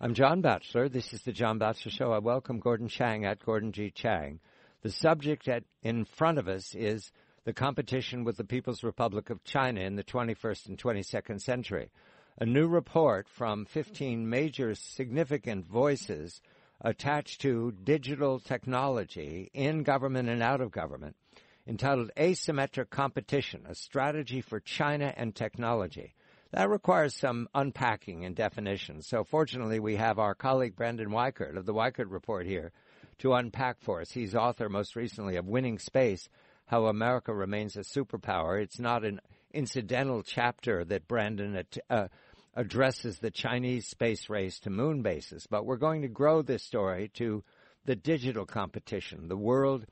I'm John Batchelor. This is the John Batchelor Show. I welcome Gordon Chang at Gordon G. Chang. The subject in front of us is the competition with the People's Republic of China in the 21st and 22nd century. A new report from 15 major significant voices attached to digital technology in government and out of government, entitled Asymmetric Competition, a Strategy for China and Technology. That requires some unpacking and definition. So fortunately, we have our colleague Brandon Weichert of the Weichert Report here to unpack for us. He's author most recently of Winning Space, How America Remains a Superpower. It's not an incidental chapter that Brandon addresses the Chinese space race to moon bases, but we're going to grow this story to the digital competition, the world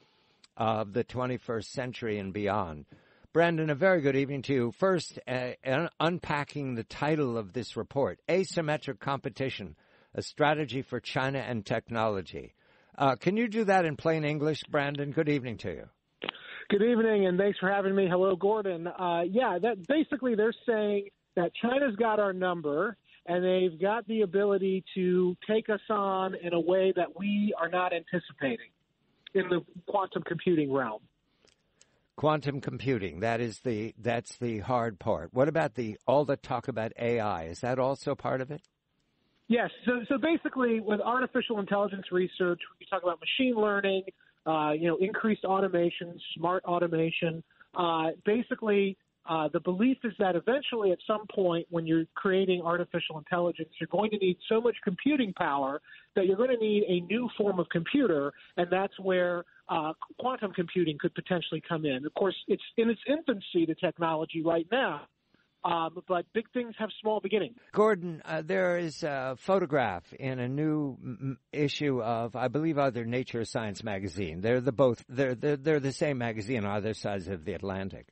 of the 21st century and beyond. Brandon, a very good evening to you. First, unpacking the title of this report, Asymmetric Competition, a Strategy for China and Technology. Can you do that in plain English, Brandon? Good evening to you. Good evening, and thanks for having me. Hello, Gordon. That basically they're saying that China's got our number, and they've got the ability to take us on in a way that we are not anticipating in the quantum computing realm. Quantum computing, that's the hard part. What about all the talk about AI? Is that also part of it? Yes. So basically, with artificial intelligence research, we talk about machine learning, increased automation, smart automation. The belief is that eventually at some point when you're creating artificial intelligence, you're going to need so much computing power that you're going to need a new form of computer, and that's where quantum computing could potentially come in. Of course, it's in its infancy, the technology right now, but big things have small beginnings. Gordon, there is a photograph in a new issue of, I believe, either Nature or Science magazine. They're the same magazine on either sides of the Atlantic.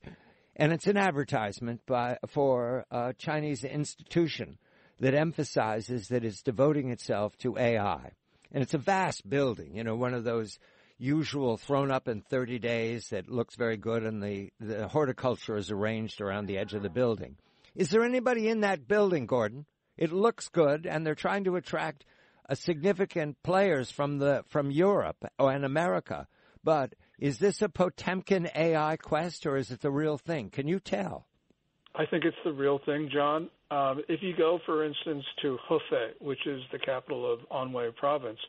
And it's an advertisement for a Chinese institution that emphasizes that it's devoting itself to AI. And it's a vast building, one of those usual thrown up in 30 days that looks very good, and the horticulture is arranged around the edge of the building. Is there anybody in that building, Gordon? It looks good, and they're trying to attract significant players from Europe and America. But is this a Potemkin AI quest, or is it the real thing? Can you tell? I think it's the real thing, John. If you go, for instance, to Hefei, which is the capital of Anhui province,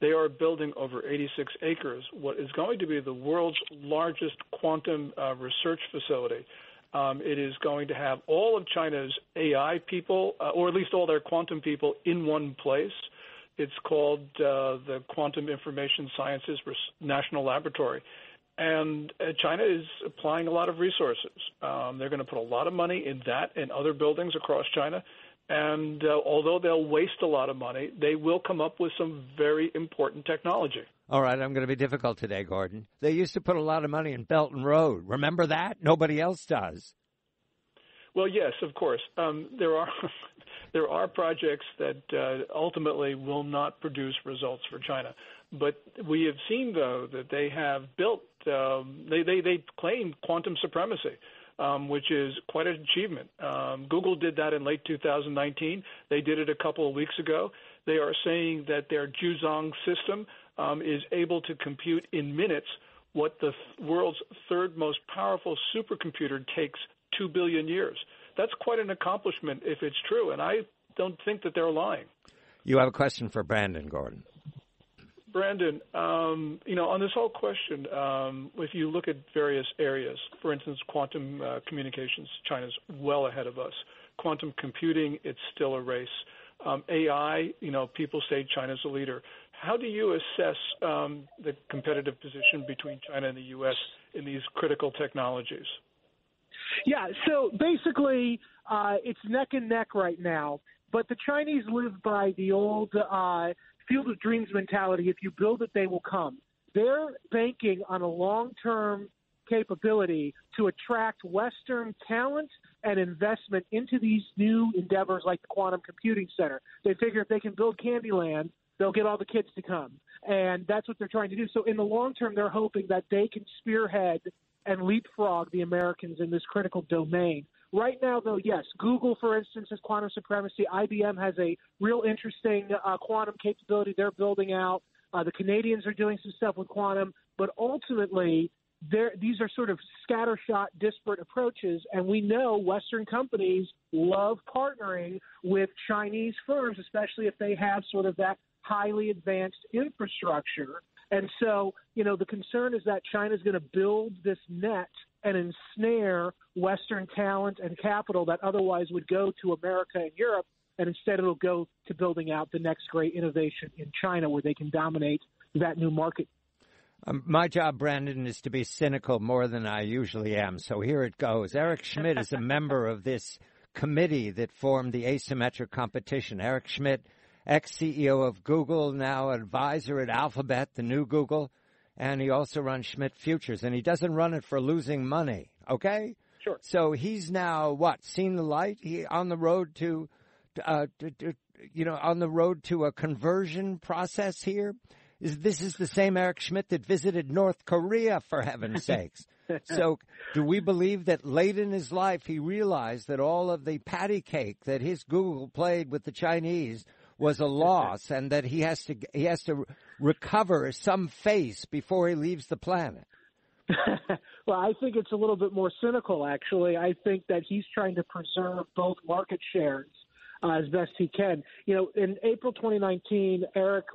they are building over 86 acres, what is going to be the world's largest quantum research facility. It is going to have all of China's AI people, or at least all their quantum people, in one place. It's called the Quantum Information Sciences National Laboratory. And China is applying a lot of resources. They're going to put a lot of money in that and other buildings across China. And although they'll waste a lot of money, they will come up with some very important technology. All right, I'm going to be difficult today, Gordon. They used to put a lot of money in Belt and Road. Remember that? Nobody else does. Well, yes, of course. There are projects that ultimately will not produce results for China. But we have seen, though, that they have built, they claim quantum supremacy, which is quite an achievement. Google did that in late 2019. They did it a couple of weeks ago. They are saying that their Juzong system is able to compute in minutes what the world's third most powerful supercomputer takes 2 billion years. That's quite an accomplishment if it's true, and I don't think that they're lying. You have a question for Brandon, Gordon. Brandon, on this whole question, if you look at various areas, for instance, quantum communications, China's well ahead of us. Quantum computing, it's still a race. AI, people say China's a leader. How do you assess the competitive position between China and the U.S. in these critical technologies? Yeah, so basically it's neck and neck right now. But the Chinese live by the old field of dreams mentality. If you build it, they will come. They're banking on a long-term capability to attract Western talent and investment into these new endeavors like the Quantum Computing Center. They figure if they can build Candyland, they'll get all the kids to come. And that's what they're trying to do. So in the long term, they're hoping that they can spearhead and leapfrog the Americans in this critical domain. Right now, though, yes, Google, for instance, has quantum supremacy. IBM has a real interesting quantum capability they're building out. The Canadians are doing some stuff with quantum, but ultimately, these are sort of scattershot, disparate approaches, and we know Western companies love partnering with Chinese firms, especially if they have sort of that highly advanced infrastructure. And so, the concern is that China's going to build this net and ensnare Western talent and capital that otherwise would go to America and Europe, and instead it'll go to building out the next great innovation in China where they can dominate that new market. My job, Brandon, is to be cynical more than I usually am, so here it goes. Eric Schmidt is a member of this committee that formed the asymmetric competition. Eric Schmidt, ex-CEO of Google, now advisor at Alphabet, the new Google, and he also runs Schmidt Futures, and he doesn't run it for losing money, okay? Sure. So he's now, seen the light? He on the road to a conversion process here? This is the same Eric Schmidt that visited North Korea, for heaven's sakes. So do we believe that late in his life he realized that all of the patty cake that his Google played with the Chinese was a loss and that he has to recover some face before he leaves the planet? Well, I think it's a little bit more cynical, actually. I think that he's trying to preserve both market shares as best he can. In April 2019, Eric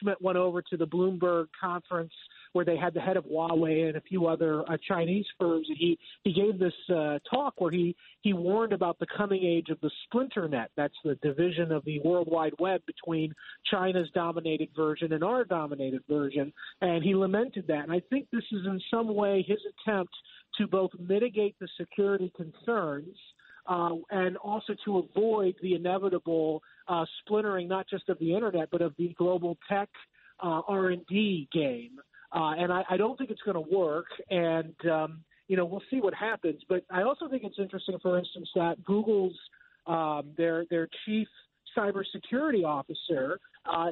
Schmidt went over to the Bloomberg conference where they had the head of Huawei and a few other Chinese firms. And he gave this talk where he warned about the coming age of the splinter net. That's the division of the World Wide Web between China's dominated version and our dominated version. And he lamented that. And I think this is in some way his attempt to both mitigate the security concerns and also to avoid the inevitable splintering, not just of the internet, but of the global tech R&D game. And I don't think it's going to work. And, we'll see what happens. But I also think it's interesting, for instance, that Google's their chief cybersecurity officer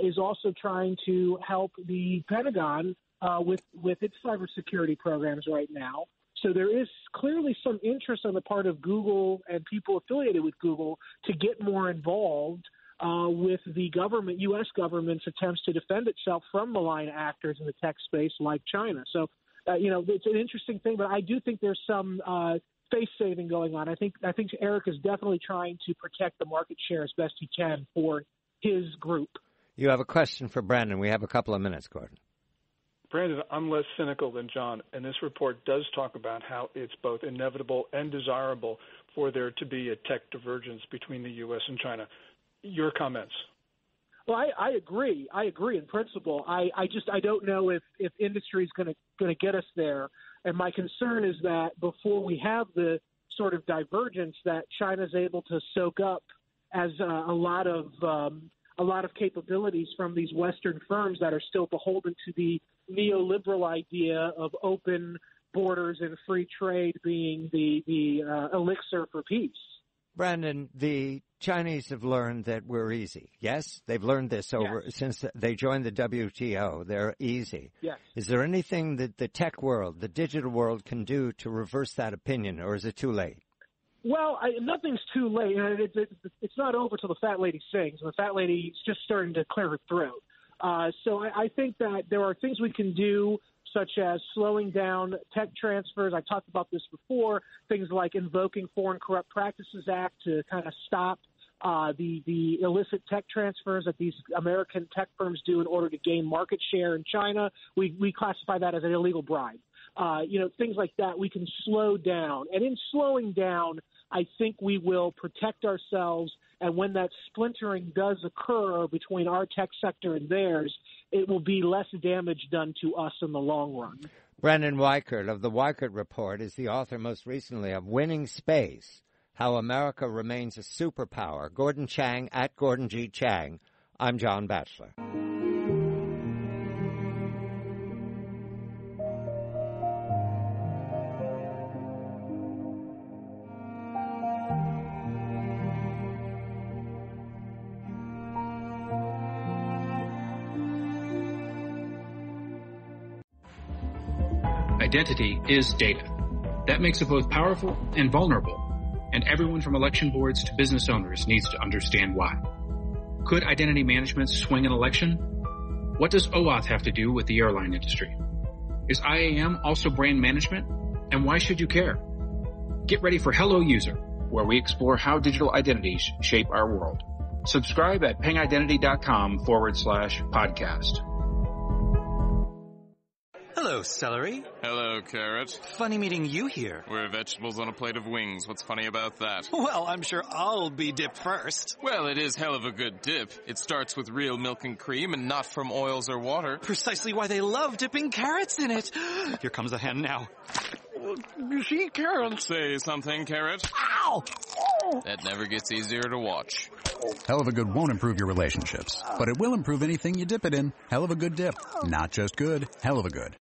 is also trying to help the Pentagon with its cybersecurity programs right now. So there is clearly some interest on the part of Google and people affiliated with Google to get more involved with the government, U.S. government's attempts to defend itself from malign actors in the tech space like China. So, it's an interesting thing, but I do think there's some face saving going on. I think Eric is definitely trying to protect the market share as best he can for his group. You have a question for Brandon. We have a couple of minutes, Gordon. Brandon, I'm less cynical than John, and this report does talk about how it's both inevitable and desirable for there to be a tech divergence between the U.S. and China. Your comments? Well, I agree. I agree in principle. I don't know if industry is going to get us there. And my concern is that before we have the sort of divergence that China's able to soak up as a lot of capabilities from these Western firms that are still beholden to the neoliberal idea of open borders and free trade being the elixir for peace. Brandon, the Chinese have learned that we're easy. Yes, they've learned this since they joined the WTO. They're easy. Yes. Is there anything that the tech world, the digital world, can do to reverse that opinion, or is it too late? Well, nothing's too late. It's not over till the fat lady sings, and the fat lady's just starting to clear her throat. So I think that there are things we can do, such as slowing down tech transfers. I talked about this before, things like invoking Foreign Corrupt Practices Act to kind of stop the illicit tech transfers that these American tech firms do in order to gain market share in China. We classify that as an illegal bribe. Things like that we can slow down. And in slowing down, I think we will protect ourselves. And when that splintering does occur between our tech sector and theirs, it will be less damage done to us in the long run. Brandon Weichert of the Weichert Report is the author most recently of Winning Space, How America Remains a Superpower. Gordon Chang at Gordon G. Chang. I'm John Batchelor. Identity is data. That makes it both powerful and vulnerable. and everyone from election boards to business owners needs to understand why. Could identity management swing an election? What does OAuth have to do with the airline industry? Is IAM also brand management? And why should you care? Get ready for Hello User, where we explore how digital identities shape our world. Subscribe at pingidentity.com/podcast. Hello, celery. Hello, carrot. Funny meeting you here. We're vegetables on a plate of wings. What's funny about that? Well, I'm sure I'll be dipped first. Well, it is hell of a good dip. It starts with real milk and cream and not from oils or water. Precisely why they love dipping carrots in it. Here comes the hen now. You see carrots. Say something, carrot. Ow! That never gets easier to watch. Hell of a Good won't improve your relationships, but it will improve anything you dip it in. Hell of a Good dip. Not just good, hell of a good.